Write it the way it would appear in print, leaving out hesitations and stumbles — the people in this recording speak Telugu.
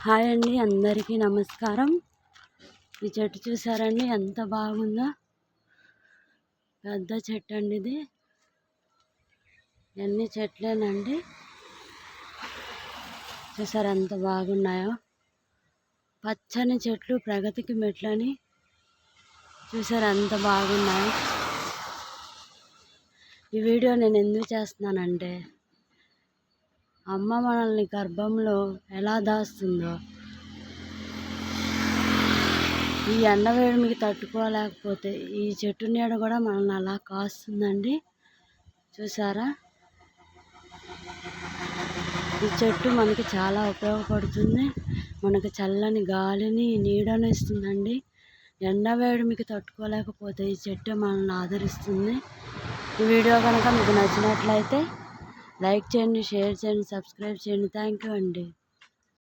హాయ్ అండి, అందరికీ నమస్కారం. ఈ చెట్టు చూసారండి ఎంత బాగుందో. పెద్ద చెట్టు అండి ఇది. ఎన్ని చెట్లేనండి, చూసారు ఎంత బాగున్నాయో. పచ్చని చెట్లు ప్రగతికి మెట్లని చూసారు ఎంత బాగున్నాయో. ఈ వీడియో నేను ఎందుకు చేస్తున్నానంటే, అమ్మ మనల్ని గర్భంలో ఎలా దాస్తుందో ఈ ఎండ వేడిమికి తట్టుకోలేకపోతే ఈ చెట్టు నీడ కూడా మనల్ని అలా కాస్తుందండి. చూసారా, ఈ చెట్టు మనకి చాలా ఉపయోగపడుతుంది. మనకు చల్లని గాలిని నీడని ఇస్తుందండి. ఎండ వేడిమికి తట్టుకోలేకపోతే ఈ చెట్టు మనల్ని ఆదరిస్తుంది. ఈ వీడియో కనుక మీకు నచ్చినట్లయితే లైక్ చేయండి, షేర్ చేయండి, సబ్స్క్రైబ్ చేయండి. థ్యాంక్ యూ అండి.